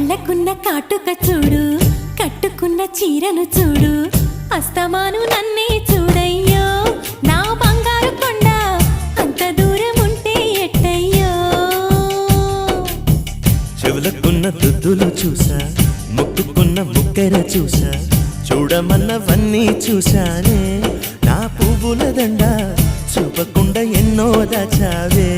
కళ్ళకున్న కాటుక చూడు, కట్టుకున్న చీరను చూడు, అస్తమాను నన్నే చూడయ్యో నా బంగారు కొండ, అంత దూరం ఉంటే ఎట్టయ్యో. చెవులకున్న దుద్దులు చూసా, ముక్కుకున్న ముక్కెర చూసా, చూడమన్నవన్నీ చూశానే. నా పువ్వుల దండ చూపకుండా ఎన్నో దాచావే.